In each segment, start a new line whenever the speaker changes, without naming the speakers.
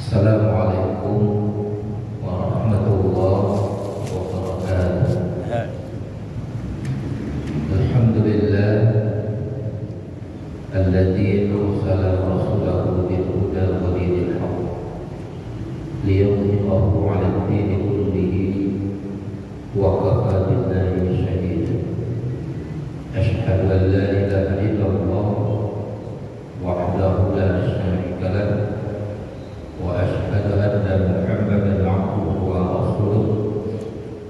Assalamualaikum warahmatullahi wabarakatuh. Alhamdulillah alladzi arsala rasulahu bil huda wa dinil haqq liyudhhirahu 'ala ad-dini kullihi wa kafa billahi shahida. Asyhadu an la ilaha illallah wahdahu la syarika lahu wa asyhadu anna Muhammadan 'abduhu wa rasuluhu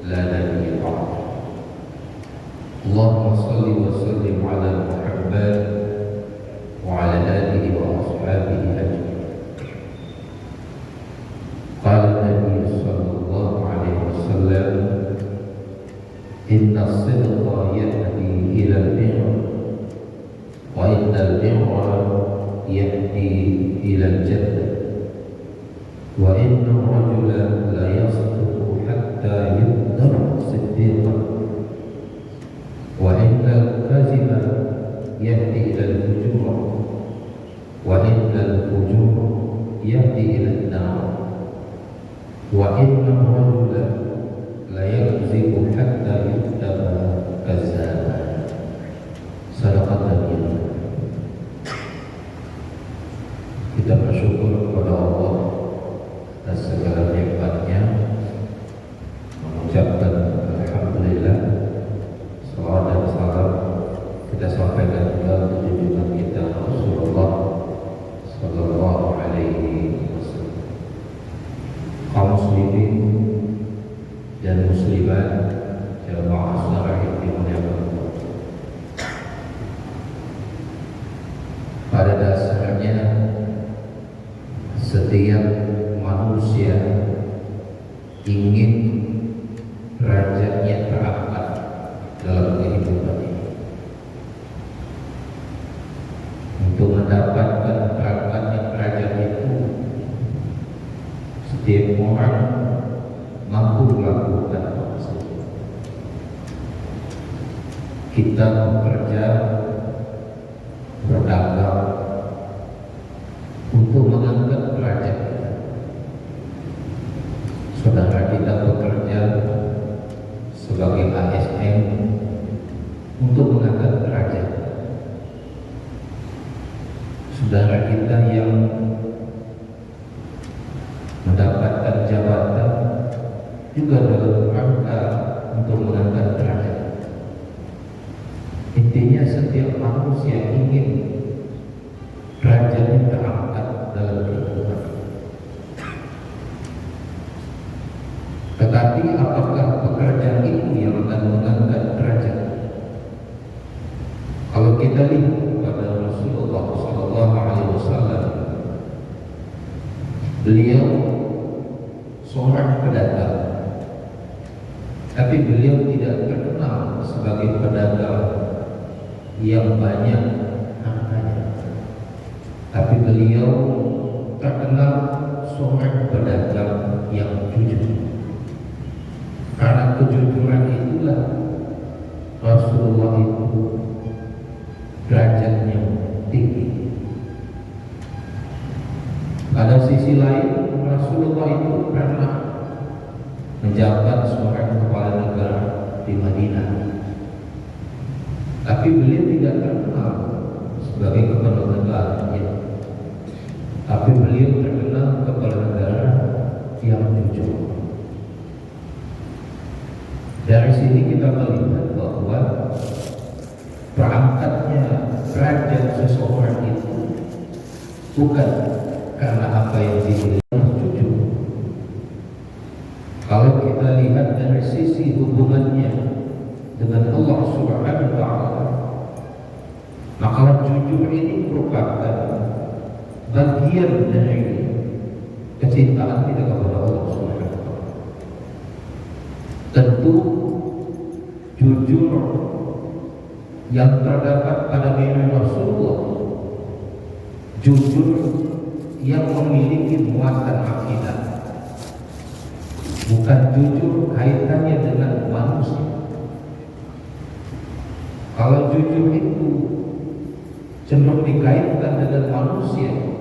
la nabiyya ba'dahu. Allahumma shalli wa sallim 'ala Muhammad wa 'ala alihi wa ashabihi ajma'in. Qala Nabi sallallahu alaihi wasallam, inna as-sidqa yahdi ila al-birr wa inna al-birra yahdi ila al-jannah wa inna ar-rajula la yasduqu hatta yudhar siddiqan wa inna al-kadhiba yahdi ila al-fujur wa inna al-fujur yahdi ila an-nar wa inna ar-rajula la yakzibu hatta yuktaba kazzaban. Sadaqatan ya. Kita bersyukur kepada Allah atas segala nikmatnya, mengucapkan alhamdulillah. Salawat dan salam kita sampaikan kepada junjungan kita Rasulullah sallallahu alaihi wasallam. Kaum muslimin dan muslimat jamaah saudara yang dimuliakan Allah, pada dasarnya setiap manusia ingin derajatnya terangkat dalam kehidupan ini. Untuk mendapatkan terangkatnya derajat itu, setiap orang mampu melakukan apa saja. Kita bekerja, berdagang untuk mengangkat derajat kita. Saudara kita bekerja sebagai ASN untuk mengangkat derajat. Saudara kita yang mendapatkan jabatan juga dalam rangka untuk mengangkat derajat. Intinya setiap manusia ingin derajatnya terangkat dalam kehidupan. Tetapi apakah pekerjaan itu yang akan mengangkat derajat? Kalau kita lihat kepada Rasulullah sallallahu alaihi wasallam, beliau seorang pedagang, tapi beliau tidak terkenal sebagai pedagang yang banyak hartanya, tapi beliau terkenal seorang pedagang yang jujur. Karena kejujuran itulah Rasulullah itu derajatnya tinggi. Pada sisi lain, Rasulullah itu pernah menjabat seorang kepala negara di Madinah, tapi beliau tidak terkenal sebagai kepala negara, tapi beliau terkenal kepala negara yang jujur. Dari sini kita melihat bahwa terangkatnya derajat seseorang itu bukan karena apa yang dimiliki, jujur. Kalau kita lihat dari sisi hubungannya dengan Allah Subhanahu wa ta'ala, maka jujur ini merupakan bagian dari kecintaan kita kepada Allah Subhanahu wa ta'ala. Tentu jujur yang terdapat pada diri Rasulullah, jujur yang memiliki muatan akidah, bukan jujur kaitannya dengan manusia. Kalau jujur itu cenderung dikaitkan dengan manusia,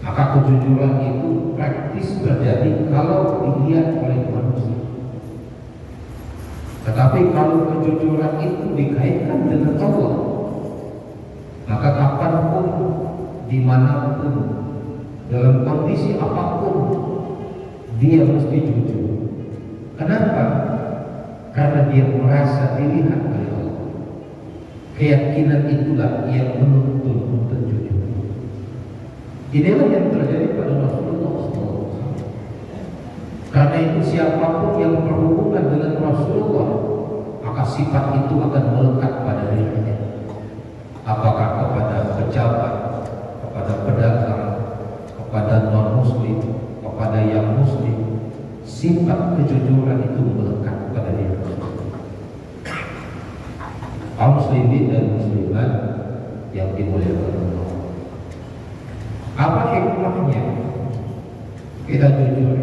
Maka kejujuran itu praktis terjadi kalau dilihat oleh manusia. Tetapi kalau kejujuran itu dikaitkan dengan Allah, maka kapanpun, dimanapun, dalam kondisi apapun, dia mesti jujur. Kenapa? Karena dia merasa dilihat oleh Allah. Keyakinan itulah yang menuntun untuk jujur. Inilah yang terjadi pada Rasulullah SAW. Karena itu siapapun yang berhubungan dengan Rasulullah, maka sifat itu akan melekat pada dirinya. Apakah kepada pejabat, kepada pedagang, kepada non-muslim, kepada yang muslim, sifat kejujuran itu melekat pada diri. Kaum muslimin dan muslimat yang dimuliakan Allah, apa hikmahnya kita jujur?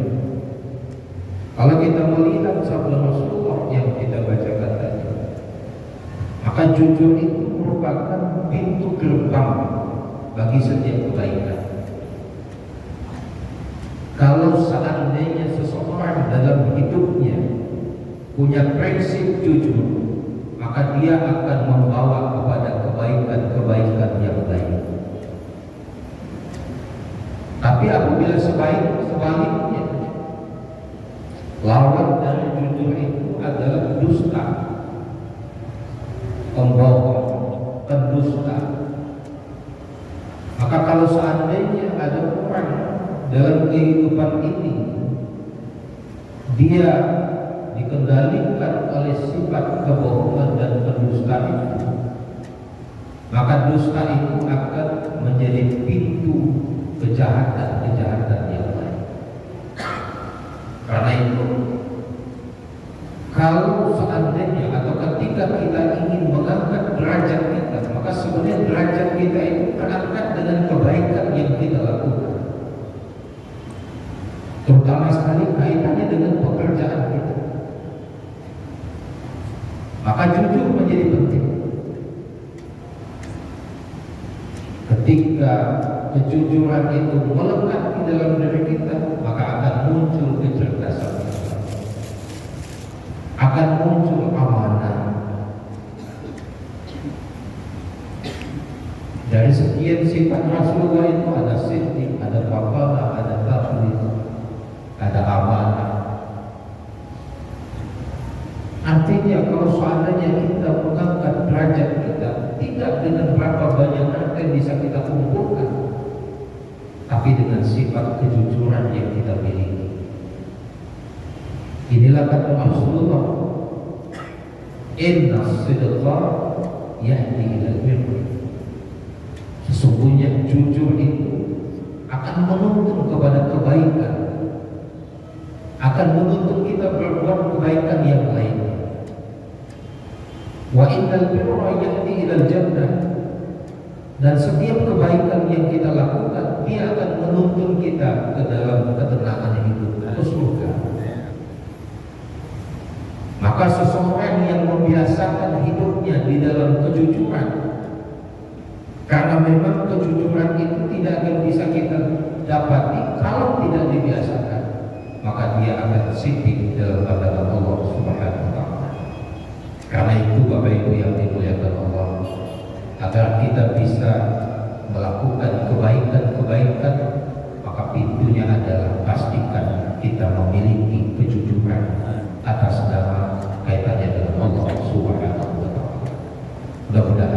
Kalau kita melihat sabda Rasulullah yang kita bacakan tadi, maka jujur itu merupakan pintu gerbang bagi setiap kebaikan. Kalau seandainya seseorang dalam hidupnya punya prinsip jujur, maka dia akan membawa kepada kebaikan-kebaikan yang lain. Tapi apabila sebaliknya, lawan dari jujur itu adalah dusta, pembohong, pendusta. Maka kalau seandainya ada orang dalam kehidupan ini dia dikendalikan oleh sifat kebohongan dan pendusta itu, maka dusta itu akan menjadi pintu kejahatan-kejahatan yang lain. Karena itu, kalau seandainya atau ketika kita ingin mengangkat derajat kita, maka sebenarnya derajat kita itu terangkat dengan kebaikan yang kita lakukan. Terutama sekali kaitannya dengan pekerjaan kita. Maka jujur menjadi penting. Ketika kejujuran itu melekat di dalam diri kita, maka akan muncul kecerdasan, akan muncul amanah. Dari sekian sifat Rasulullah itu ada siddiq, ada kafara, ada takhlis, ada amanah. Artinya kalau seandainya kita mengangkat derajat kita tidak dengan berapa banyak harta yang bisa kita kumpulkan, tapi dengan sifat kejujuran yang kita miliki. Inilah kata Rasulullah, inna sidqa yahdi ilal birr. Sesungguhnya jujur itu akan menuntun kepada kebaikan, akan menuntun kita berbuat kebaikan yang lainnya. Wa innal birra yahdi ilal jannah. Dan setiap kebaikan yang kita lakukan, dia akan menuntun kita ke dalam ketenangan hidup, ke surga. Maka seseorang yang membiasakan hidupnya di dalam kejujuran, karena memang kejujuran itu tidak akan bisa kita dapati kalau tidak dibiasakan, maka dia akan siddiq dalam pandangan Allah Subhanahu wa taala. Karena itu Bapak Ibu yang dimuliakan Allah, agar kita bisa melakukan kebaikan-kebaikan, maka pintunya adalah pastikan kita memiliki kejujuran atas nama kaitannya dengan Allah Subhanahu wa taala. Mudah-mudahan